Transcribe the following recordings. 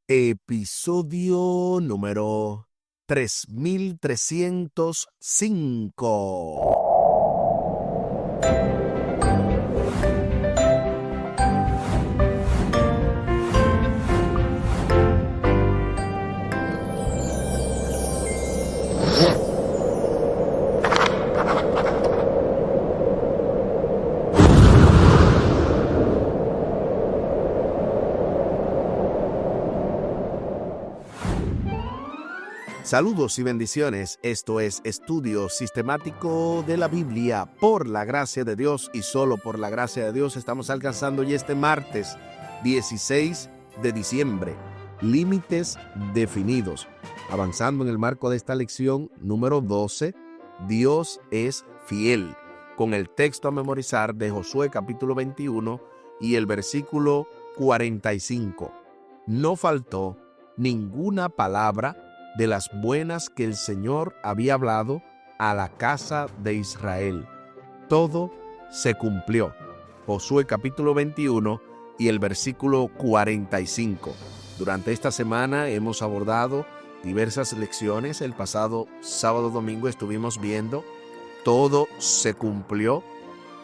Episodio número 3305. Saludos y bendiciones. Esto es Estudio Sistemático de la Biblia. Por la gracia de Dios y solo por la gracia de Dios estamos alcanzando ya este martes 16 de diciembre. Límites definidos. Avanzando en el marco de esta lección número 12, Dios es fiel. Con el texto a memorizar de Josué capítulo 21 y el versículo 45. No faltó ninguna palabra de las buenas que el Señor había hablado a la casa de Israel. Todo se cumplió. Josué capítulo 21 y el versículo 45. Durante esta semana hemos abordado diversas lecciones. El pasado sábado domingo estuvimos viendo todo se cumplió.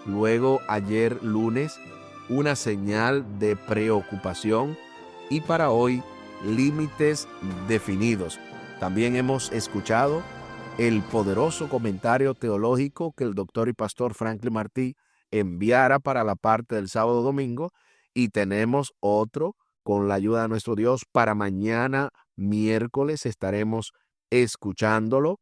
Luego ayer lunes una señal de preocupación y para hoy límites definidos. También hemos escuchado el poderoso comentario teológico que el doctor y pastor Franklin Martí enviara para la parte del sábado domingo y tenemos otro con la ayuda de nuestro Dios para mañana miércoles estaremos escuchándolo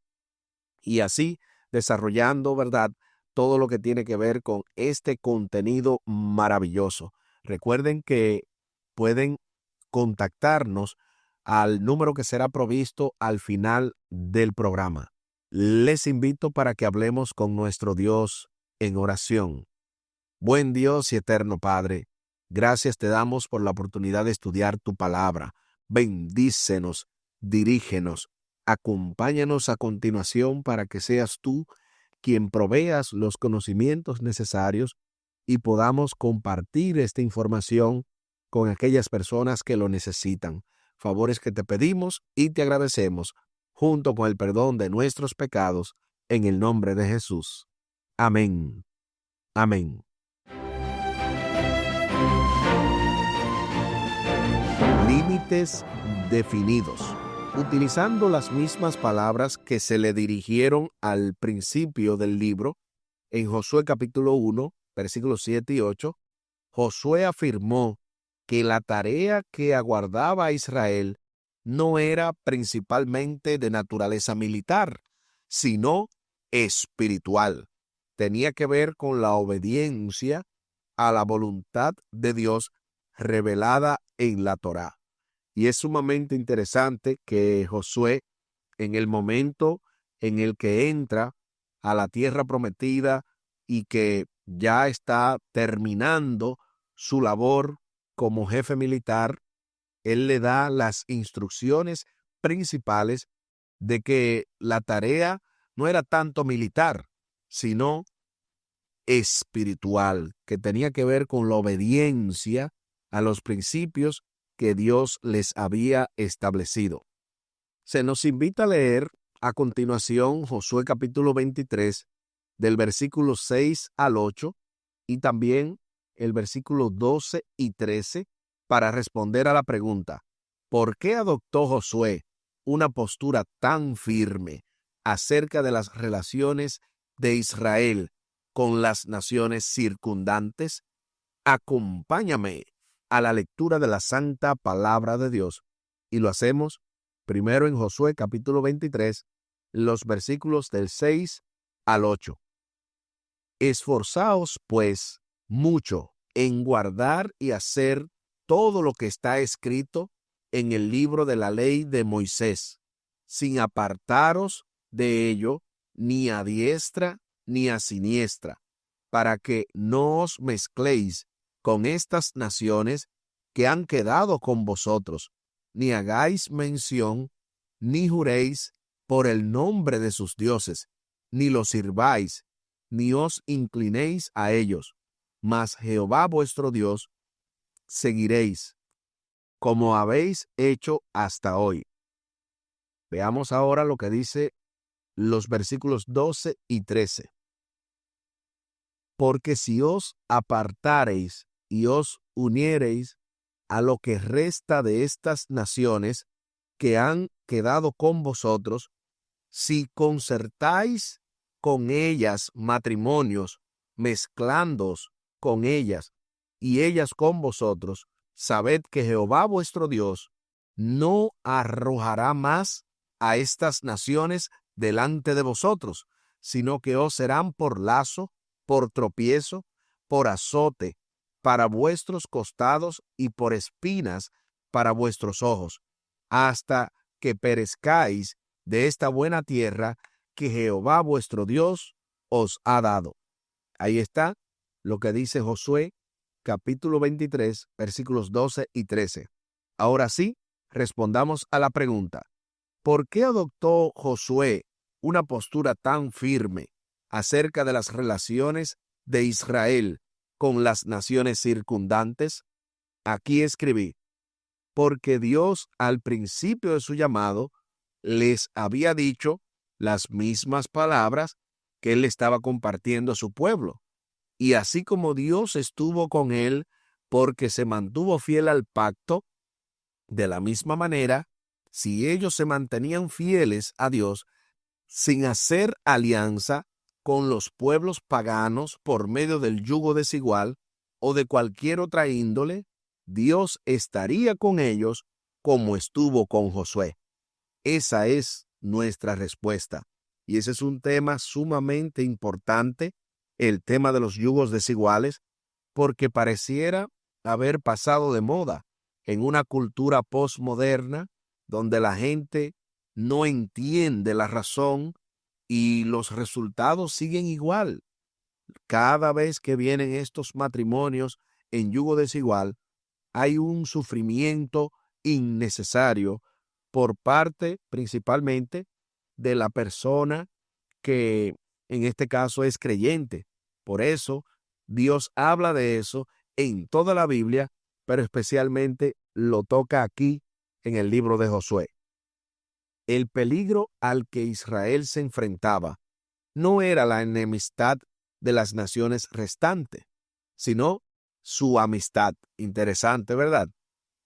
y así desarrollando, ¿verdad?, todo lo que tiene que ver con este contenido maravilloso. Recuerden que pueden contactarnos al número que será provisto al final del programa. Les invito para que hablemos con nuestro Dios en oración. Buen Dios y eterno Padre, gracias te damos por la oportunidad de estudiar tu palabra. Bendícenos, dirígenos, acompáñanos a continuación para que seas tú quien proveas los conocimientos necesarios y podamos compartir esta información con aquellas personas que lo necesitan. Favores que te pedimos y te agradecemos, junto con el perdón de nuestros pecados, en el nombre de Jesús. Amén. Amén. Límites definidos. Utilizando las mismas palabras que se le dirigieron al principio del libro, en Josué capítulo 1, versículos 7 y 8, Josué afirmó que la tarea que aguardaba a Israel no era principalmente de naturaleza militar, sino espiritual. Tenía que ver con la obediencia a la voluntad de Dios revelada en la Torá. Y es sumamente interesante que Josué, en el momento en el que entra a la tierra prometida y que ya está terminando su labor como jefe militar, él le da las instrucciones principales de que la tarea no era tanto militar, sino espiritual, que tenía que ver con la obediencia a los principios que Dios les había establecido. Se nos invita a leer a continuación Josué capítulo 23, del versículo 6 al 8, y también el versículo 12 y 13, para responder a la pregunta: ¿por qué adoptó Josué una postura tan firme acerca de las relaciones de Israel con las naciones circundantes? Acompáñame a la lectura de la santa palabra de Dios, y lo hacemos primero en Josué capítulo 23, los versículos del 6 al 8. Esforzaos, pues, mucho en guardar y hacer todo lo que está escrito en el libro de la ley de Moisés, sin apartaros de ello ni a diestra ni a siniestra, para que no os mezcléis con estas naciones que han quedado con vosotros, ni hagáis mención, ni juréis por el nombre de sus dioses, ni los sirváis, ni os inclinéis a ellos, mas Jehová vuestro Dios seguiréis, como habéis hecho hasta hoy. Veamos ahora lo que dice los versículos 12 y 13. Porque si os apartareis y os uniereis a lo que resta de estas naciones que han quedado con vosotros, si concertáis con ellas matrimonios, mezclándoos con ellas y ellas con vosotros, sabed que Jehová vuestro Dios no arrojará más a estas naciones delante de vosotros, sino que os serán por lazo, por tropiezo, por azote para vuestros costados y por espinas para vuestros ojos, hasta que perezcáis de esta buena tierra que Jehová vuestro Dios os ha dado. Ahí está lo que dice Josué, capítulo 23, versículos 12 y 13. Ahora sí, respondamos a la pregunta: ¿por qué adoptó Josué una postura tan firme acerca de las relaciones de Israel con las naciones circundantes? Aquí escribí: porque Dios al principio de su llamado les había dicho las mismas palabras que él estaba compartiendo a su pueblo. Y así como Dios estuvo con él porque se mantuvo fiel al pacto, de la misma manera, si ellos se mantenían fieles a Dios sin hacer alianza con los pueblos paganos por medio del yugo desigual o de cualquier otra índole, Dios estaría con ellos como estuvo con Josué. Esa es nuestra respuesta. Y ese es un tema sumamente importante, el tema de los yugos desiguales, porque pareciera haber pasado de moda en una cultura postmoderna donde la gente no entiende la razón y los resultados siguen igual. Cada vez que vienen estos matrimonios en yugo desigual, hay un sufrimiento innecesario por parte principalmente de la persona que en este caso es creyente. Por eso Dios habla de eso en toda la Biblia, pero especialmente lo toca aquí en el libro de Josué. El peligro al que Israel se enfrentaba no era la enemistad de las naciones restantes, sino su amistad. Interesante, ¿verdad?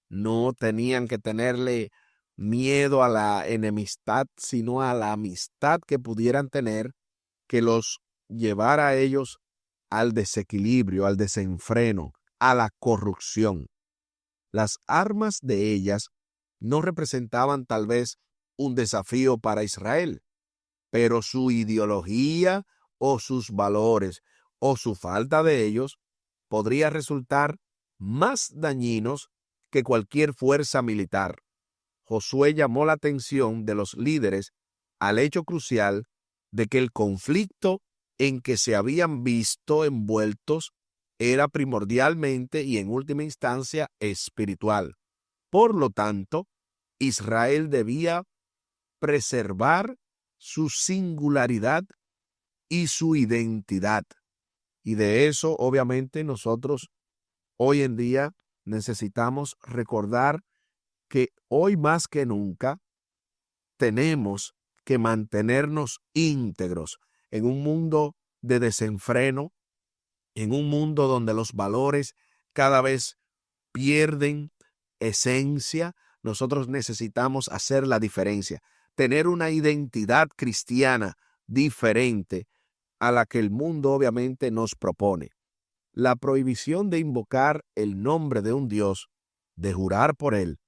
No tenían que tenerle miedo a la enemistad, sino a la amistad que pudieran tener, que los llevara a ellos al desequilibrio, al desenfreno, a la corrupción. Las armas de ellas no representaban tal vez un desafío para Israel, pero su ideología o sus valores o su falta de ellos podría resultar más dañinos que cualquier fuerza militar. Josué llamó la atención de los líderes al hecho crucial de que el conflicto en que se habían visto envueltos era primordialmente y en última instancia espiritual. Por lo tanto, Israel debía preservar su singularidad y su identidad. Y de eso, obviamente, nosotros hoy en día necesitamos recordar que hoy más que nunca tenemos que mantenernos íntegros en un mundo de desenfreno, en un mundo donde los valores cada vez pierden esencia. Nosotros necesitamos hacer la diferencia, tener una identidad cristiana diferente a la que el mundo obviamente nos propone. La prohibición de invocar el nombre de un Dios, de jurar por él,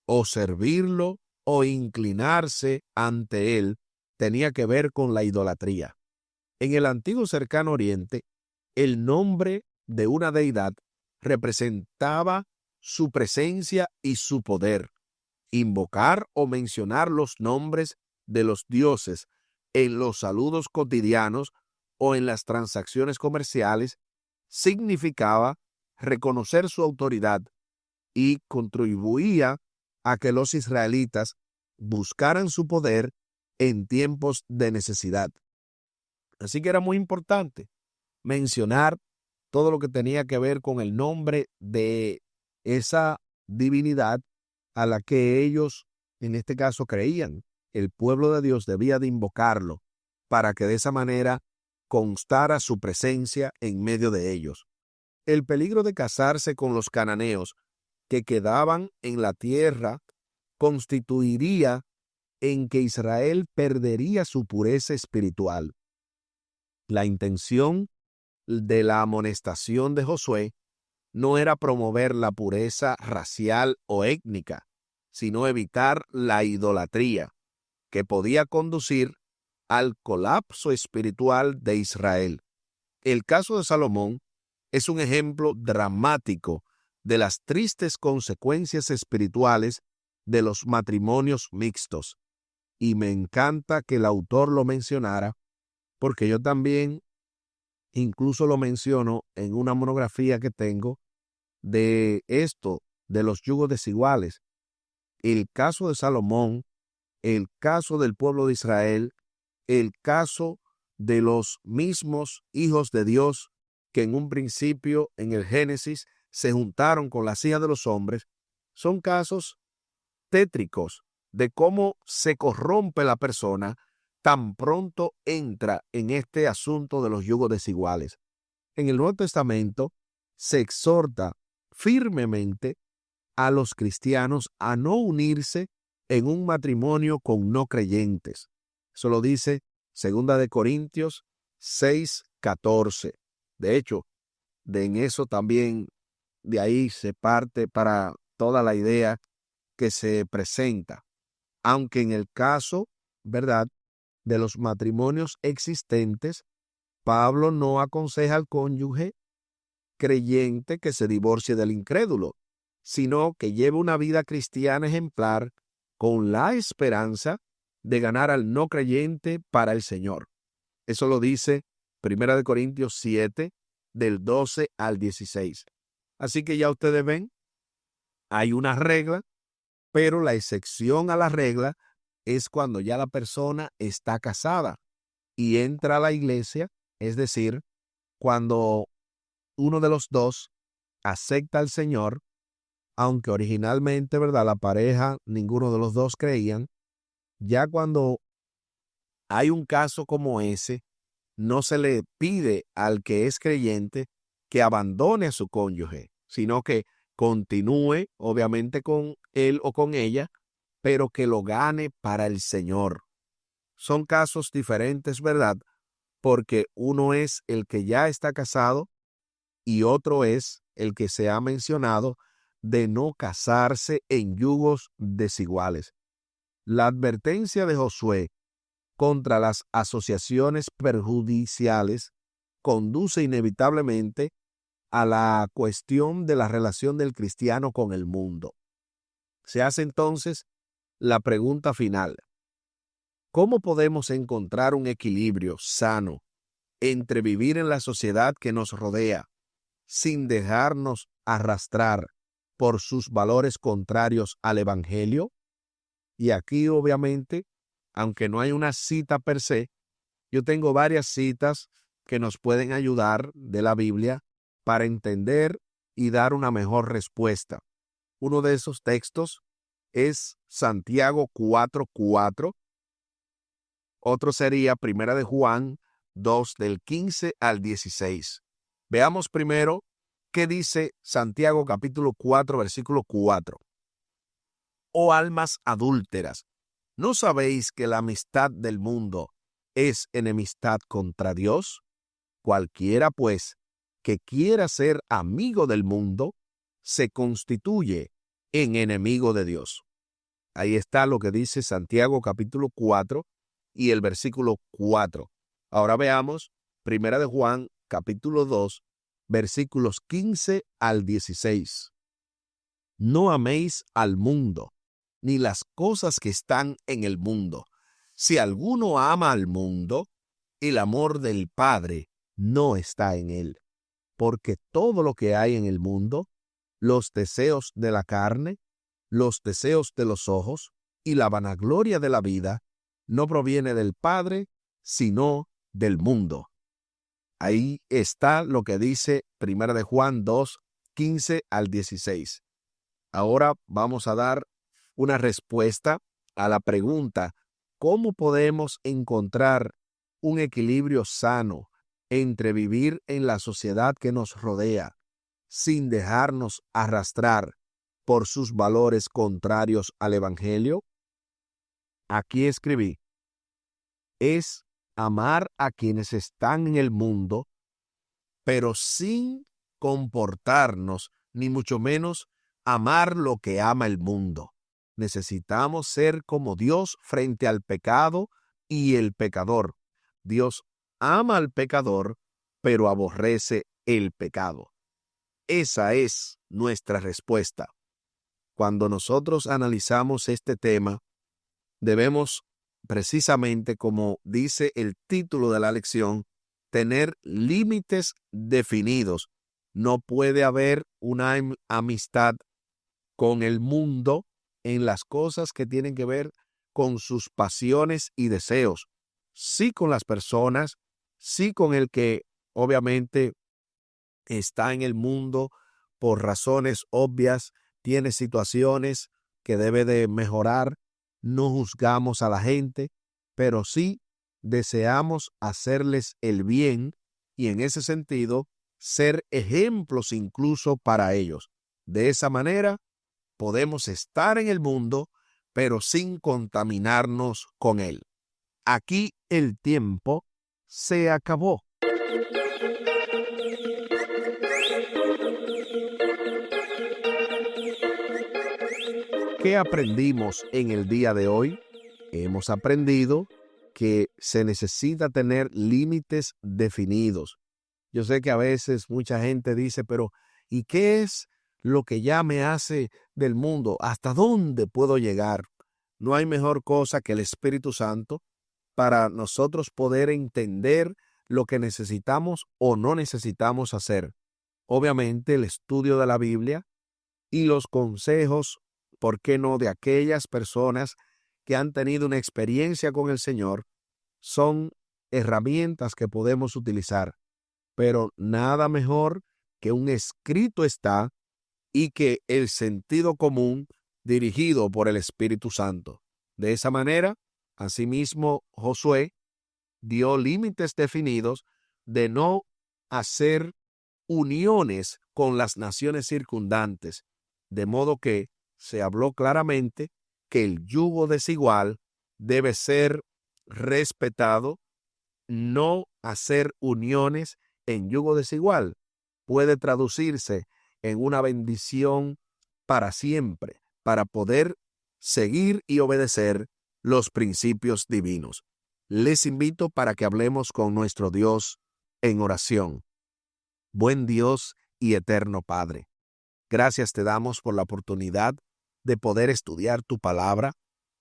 o servirlo o inclinarse ante él, tenía que ver con la idolatría. En el antiguo cercano oriente, el nombre de una deidad representaba su presencia y su poder. Invocar o mencionar los nombres de los dioses en los saludos cotidianos o en las transacciones comerciales significaba reconocer su autoridad y contribuía a que los israelitas buscaran su poder en tiempos de necesidad. Así que era muy importante mencionar todo lo que tenía que ver con el nombre de esa divinidad a la que ellos, en este caso, creían. El pueblo de Dios debía de invocarlo para que de esa manera constara su presencia en medio de ellos. El peligro de casarse con los cananeos que quedaban en la tierra constituiría en que Israel perdería su pureza espiritual. La intención de la amonestación de Josué no era promover la pureza racial o étnica, sino evitar la idolatría, que podía conducir al colapso espiritual de Israel. El caso de Salomón es un ejemplo dramático de las tristes consecuencias espirituales de los matrimonios mixtos. Y me encanta que el autor lo mencionara, porque yo también incluso lo menciono en una monografía que tengo de esto, de los yugos desiguales. El caso de Salomón, el caso del pueblo de Israel, el caso de los mismos hijos de Dios que en un principio, en el Génesis, se juntaron con las hijas de los hombres, son casos tétricos de cómo se corrompe la persona tan pronto entra en este asunto de los yugos desiguales. En el Nuevo Testamento se exhorta firmemente a los cristianos a no unirse en un matrimonio con no creyentes. Eso lo dice 2 Corintios 6:14. De hecho, en eso también, de ahí se parte para toda la idea que se presenta. Aunque en el caso, ¿verdad?, de los matrimonios existentes, Pablo no aconseja al cónyuge creyente que se divorcie del incrédulo, sino que lleve una vida cristiana ejemplar con la esperanza de ganar al no creyente para el Señor. Eso lo dice 1 Corintios 7, del 12 al 16. Así que ya ustedes ven, hay una regla, pero la excepción a la regla es cuando ya la persona está casada y entra a la iglesia, es decir, cuando uno de los dos acepta al Señor, aunque originalmente, ¿verdad?, la pareja, ninguno de los dos creían. Ya cuando hay un caso como ese, no se le pide al que es creyente que abandone a su cónyuge, sino que continúe, obviamente, con él o con ella, pero que lo gane para el Señor. Son casos diferentes, ¿verdad? Porque uno es el que ya está casado y otro es el que se ha mencionado de no casarse en yugos desiguales. La advertencia de Josué contra las asociaciones perjudiciales conduce inevitablemente a la cuestión de la relación del cristiano con el mundo. Se hace entonces la pregunta final: ¿cómo podemos encontrar un equilibrio sano entre vivir en la sociedad que nos rodea sin dejarnos arrastrar por sus valores contrarios al Evangelio? Y aquí, obviamente, aunque no hay una cita per se, yo tengo varias citas que nos pueden ayudar de la Biblia para entender y dar una mejor respuesta. Uno de esos textos es Santiago 4:4. Otro sería 1 de Juan 2, del 15 al 16. Veamos primero qué dice Santiago capítulo 4, versículo 4. Oh almas adúlteras, ¿no sabéis que la amistad del mundo es enemistad contra Dios? Cualquiera, pues, que quiera ser amigo del mundo, se constituye en enemigo de Dios. Ahí está lo que dice Santiago capítulo 4 y el versículo 4. Ahora veamos 1 de Juan capítulo 2, versículos 15 al 16. No améis al mundo, ni las cosas que están en el mundo. Si alguno ama al mundo, el amor del Padre no está en él. Porque todo lo que hay en el mundo, los deseos de la carne, los deseos de los ojos y la vanagloria de la vida, no proviene del Padre, sino del mundo. Ahí está lo que dice 1 de Juan 2, 15 al 16. Ahora vamos a dar una respuesta a la pregunta: ¿cómo podemos encontrar un equilibrio sano entre vivir en la sociedad que nos rodea sin dejarnos arrastrar por sus valores contrarios al Evangelio? Aquí escribí: es amar a quienes están en el mundo, pero sin comportarnos, ni mucho menos amar lo que ama el mundo. Necesitamos ser como Dios frente al pecado y el pecador. Dios ama al pecador, pero aborrece el pecado. Esa es nuestra respuesta. Cuando nosotros analizamos este tema, debemos, precisamente como dice el título de la lección, tener límites definidos. No puede haber una amistad con el mundo en las cosas que tienen que ver con sus pasiones y deseos. Sí con las personas, sí con el que obviamente está en el mundo por razones obvias, tiene situaciones que debe de mejorar. No juzgamos a la gente, pero sí deseamos hacerles el bien y en ese sentido ser ejemplos incluso para ellos. De esa manera podemos estar en el mundo, pero sin contaminarnos con él. Aquí el tiempo se acabó. ¿Qué aprendimos en el día de hoy? Hemos aprendido que se necesita tener límites definidos. Yo sé que a veces mucha gente dice, pero ¿y qué es lo que ya me hace del mundo? ¿Hasta dónde puedo llegar? No hay mejor cosa que el Espíritu Santo para nosotros poder entender lo que necesitamos o no necesitamos hacer. Obviamente el estudio de la Biblia y los consejos, ¿por qué no?, de aquellas personas que han tenido una experiencia con el Señor, son herramientas que podemos utilizar. Pero nada mejor que un escrito está y que el sentido común dirigido por el Espíritu Santo. De esa manera, asimismo, Josué dio límites definidos de no hacer uniones con las naciones circundantes, de modo que se habló claramente que el yugo desigual debe ser respetado. No hacer uniones en yugo desigual puede traducirse en una bendición para siempre, para poder seguir y obedecer los principios divinos. Les invito para que hablemos con nuestro Dios en oración. Buen Dios y eterno Padre, gracias te damos por la oportunidad de poder estudiar tu palabra,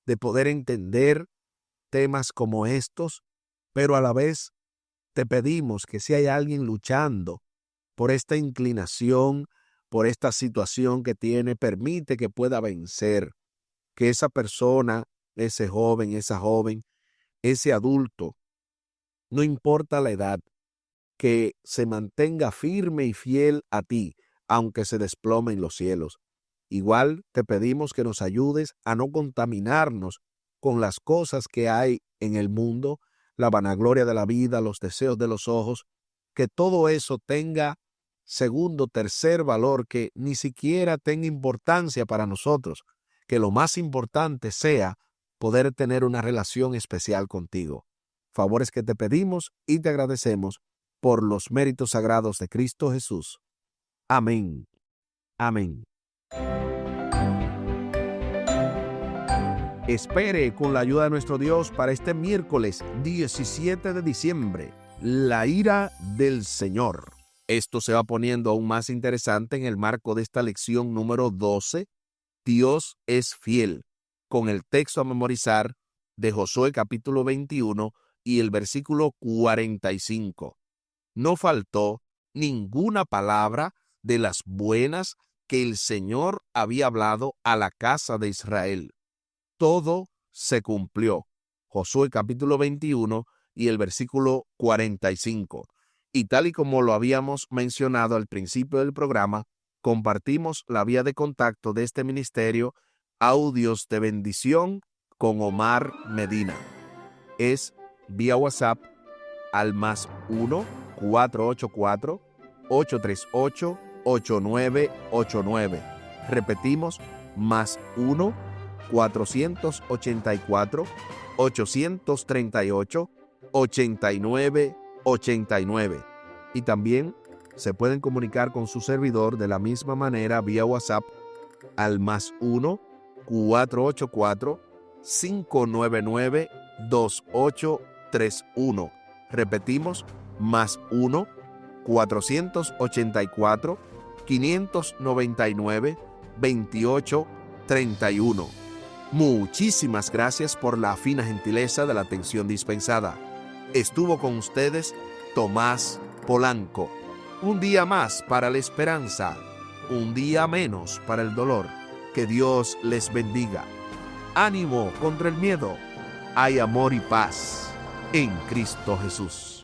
de poder entender temas como estos, pero a la vez te pedimos que si hay alguien luchando por esta inclinación, por esta situación que tiene, permite que pueda vencer, que esa persona, ese joven, esa joven, ese adulto, no importa la edad, que se mantenga firme y fiel a ti, aunque se desplome en los cielos. Igual te pedimos que nos ayudes a no contaminarnos con las cosas que hay en el mundo, la vanagloria de la vida, los deseos de los ojos, que todo eso tenga segundo, tercer valor, que ni siquiera tenga importancia para nosotros, que lo más importante sea poder tener una relación especial contigo. Favores que te pedimos y te agradecemos por los méritos sagrados de Cristo Jesús. Amén. Amén. Espere con la ayuda de nuestro Dios para este miércoles 17 de diciembre, la ira del Señor. Esto se va poniendo aún más interesante en el marco de esta lección número 12, Dios es fiel, con el texto a memorizar de Josué capítulo 21 y el versículo 45. No faltó ninguna palabra de las buenas que el Señor había hablado a la casa de Israel. Todo se cumplió. Josué capítulo 21 y el versículo 45. Y tal y como lo habíamos mencionado al principio del programa, compartimos la vía de contacto de este ministerio, Audios de Bendición con Omar Medina. Es vía WhatsApp al +1 484 838 8989. Repetimos, +1 484 838 8989. Y también se pueden comunicar con su servidor de la misma manera vía WhatsApp al +1 484 599 2831. Repetimos, +1 484 599 2831. Muchísimas gracias por la fina gentileza de la atención dispensada. Estuvo con ustedes Tomás Polanco. Un día más para la esperanza, un día menos para el dolor. Que Dios les bendiga. Ánimo contra el miedo. Hay amor y paz en Cristo Jesús.